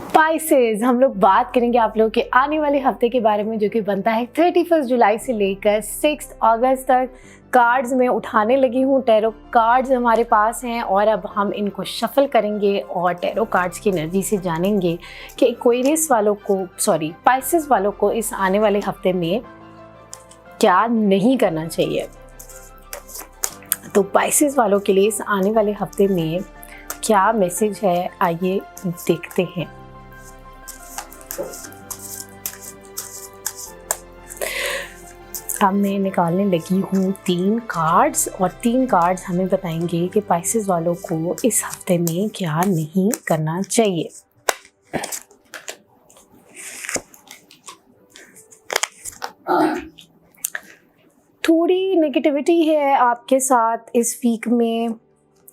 स्पाइसेस, हम लोग बात करेंगे आप लोगों के आने वाले हफ्ते के बारे में, जो कि बनता है 31 जुलाई से लेकर 6 अगस्त तक। कार्ड्स में उठाने लगी हूँ, टैरो कार्ड्स हमारे पास हैं, और अब हम इनको शफल करेंगे और टैरो कार्ड्स की एनर्जी से जानेंगे कि एक्वेरियस वालों को स्पाइसेस वालों को इस आने वाले हफ्ते में क्या नहीं करना चाहिए। तो स्पाइसेस वालों के लिए इस आने वाले हफ्ते में क्या मैसेज है, आइए देखते हैं। अब मैं निकालने लगी हूँ 3 कार्ड्स, और 3 कार्ड्स हमें बताएंगे कि स्पाइसेस वालों को इस हफ्ते में क्या नहीं करना चाहिए। थोड़ी नेगेटिविटी है आपके साथ इस वीक में,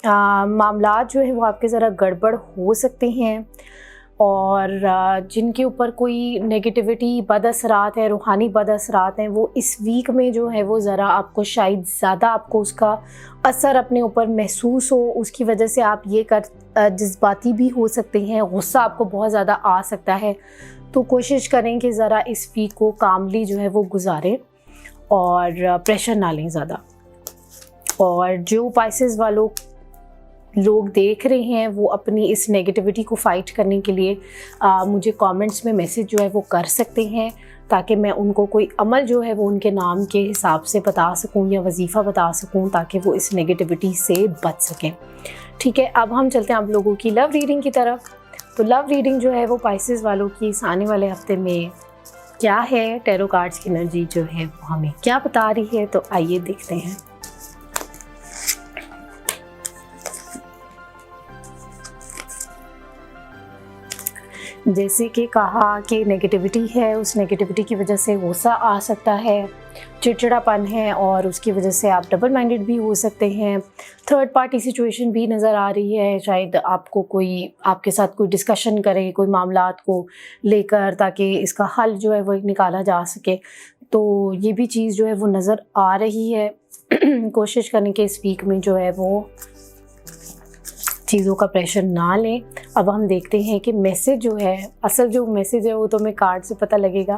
मामलात जो है वो आपके ज़रा गड़बड़ हो सकते हैं, और जिनके ऊपर कोई नेगेटिविटी बदअसरात है, रूहानी बदअसरात हैं, वो इस वीक में जो है वो ज़रा आपको शायद ज़्यादा आपको उसका असर अपने ऊपर महसूस हो। उसकी वजह से आप ये जज्बाती भी हो सकते हैं, गुस्सा आपको बहुत ज़्यादा आ सकता है। तो कोशिश करें कि ज़रा इस वीक को कामली जो है वो गुजारें, और प्रेशर ना लें ज़्यादा। और जो स्पाइसेस वालों लोग देख रहे हैं वो अपनी इस नेगेटिविटी को फ़ाइट करने के लिए मुझे कमेंट्स में मैसेज जो है वो कर सकते हैं, ताकि मैं उनको कोई अमल जो है वो उनके नाम के हिसाब से बता सकूं या वजीफ़ा बता सकूं, ताकि वो इस नेगेटिविटी से बच सकें। ठीक है, अब हम चलते हैं आप लोगों की लव रीडिंग की तरफ। तो लव रीडिंग जो है वो स्पाइसेस वालों की इस आने वाले हफ्ते में क्या है, टैरो कार्ड्स की एनर्जी जो है वो हमें क्या बता रही है। तो आइए देखते हैं। जैसे कि कहा कि नेगेटिविटी है, उस नेगेटिविटी की वजह से गुस्सा आ सकता है, चिड़चिड़ापन है, और उसकी वजह से आप डबल माइंडेड भी हो सकते हैं। थर्ड पार्टी सिचुएशन भी नज़र आ रही है, शायद आपको कोई आपके साथ कोई डिस्कशन करे कोई मामलात को लेकर, ताकि इसका हल जो है वो निकाला जा सके। तो ये भी चीज़ जो है वो नज़र आ रही है। कोशिश करें कि इस वीक में जो है वो चीज़ों का प्रेशर ना लें। अब हम देखते हैं कि मैसेज जो है, असल जो मैसेज है वो तो हमें कार्ड से पता लगेगा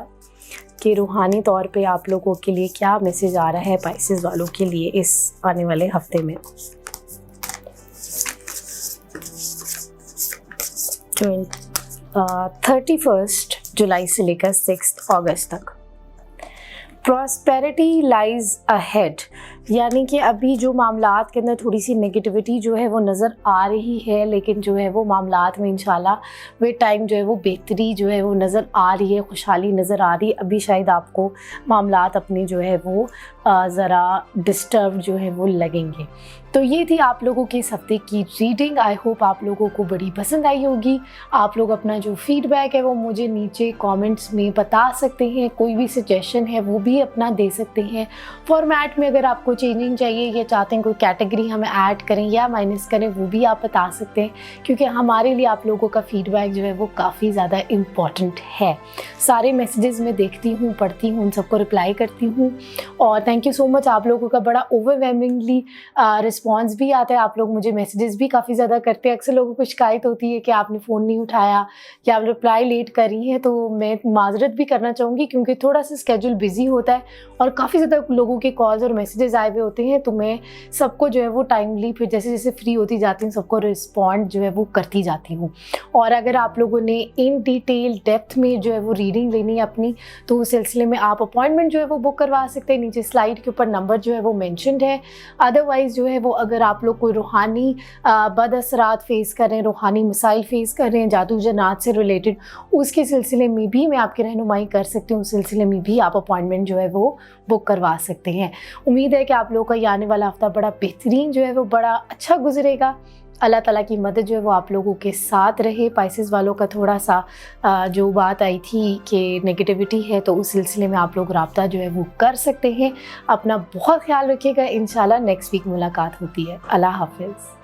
कि रूहानी तौर पे आप लोगों के लिए क्या मैसेज आ रहा है स्पाइसेस वालों के लिए इस आने वाले हफ्ते में। 31 जुलाई से लेकर 6 अगस्त तक। प्रॉस्पेरिटी लाइज अहेड, यानी कि अभी जो मामलात के अंदर थोड़ी सी नेगेटिविटी जो है वो नज़र आ रही है, लेकिन जो है वो मामलात में इंशाल्लाह वे टाइम जो है वो बेहतरी जो है वो नज़र आ रही है, खुशहाली नज़र आ रही है। अभी शायद आपको मामलात अपने जो है वो ज़रा डिस्टर्ब जो है वो लगेंगे। तो ये थी आप लोगों के इस हफ्ते की रीडिंग। आई होप आप लोगों को बड़ी पसंद आई होगी। आप लोग अपना जो फीडबैक है वो मुझे नीचे कमेंट्स में बता सकते हैं, कोई भी सजेशन है वो भी अपना दे सकते हैं। फॉर्मेट में अगर आपको चेंजिंग चाहिए या चाहते हैं कोई कैटेगरी हमें ऐड करें या माइनस करें, वो भी आप बता सकते हैं, क्योंकि हमारे लिए आप लोगों का फीडबैक जो है वो काफ़ी ज़्यादा इम्पॉर्टेंट है। सारे मैसेजेस मैं देखती हूँ, पढ़ती हूँ, उन सबको रिप्लाई करती हूँ और थैंक यू सो मच। आप लोगों का बड़ा ओवरवेलमिंगली रिस्पॉन्स भी आता है। आप लोग मुझे मैसेजेस भी काफ़ी ज़्यादा करते हैं। अक्सर लोगों को शिकायत होती है कि आपने फ़ोन नहीं उठाया या आप रिप्लाई लेट कर रही हैं, तो मैं माजरत भी करना चाहूँगी क्योंकि थोड़ा सा स्केड्यूल बिजी होता है और काफ़ी ज़्यादा लोगों के कॉल्स और मैसेजेस आए हुए होते हैं, तो मैं सबको जो है वो टाइमली फिर जैसे जैसे फ्री होती जाती हूँ सबको रिस्पॉन्ड जो है वो करती जाती हूँ। और अगर आप लोगों ने इन डिटेल डेप्थ में जो है वो रीडिंग लेनी है अपनी, तो उस सिलसिले में आप अपॉइंटमेंट जो है वो बुक करवा सकते हैं। नीचे स्लाइड के ऊपर नंबर जो है वो मेंशन्ड है। अदरवाइज़ जो है वो अगर आप लोग कोई रूहानी बदअसरात फेस कर रहे हैं, रूहानी मसाइल फेस कर रहे हैं, जादू जन्नात से रिलेटेड, उसके सिलसिले में भी मैं आपकी रहनुमाई कर सकती हूँ। उस सिलसिले में भी आप अपॉइंटमेंट जो है वो बुक करवा सकते हैं। उम्मीद है कि आप लोगों का ये आने वाला हफ्ता बड़ा बेहतरीन जो है वो बड़ा अच्छा गुजरेगा। अल्लाह ताला की मदद जो है वो आप लोगों के साथ रहे। पाइसेस वालों का थोड़ा सा जो बात आई थी कि नेगेटिविटी है, तो उस सिलसिले में आप लोग राब्ता जो है वो कर सकते हैं। अपना बहुत ख्याल रखिएगा। इंशाल्लाह नेक्स्ट वीक मुलाकात होती है। अल्लाह हाफिज़।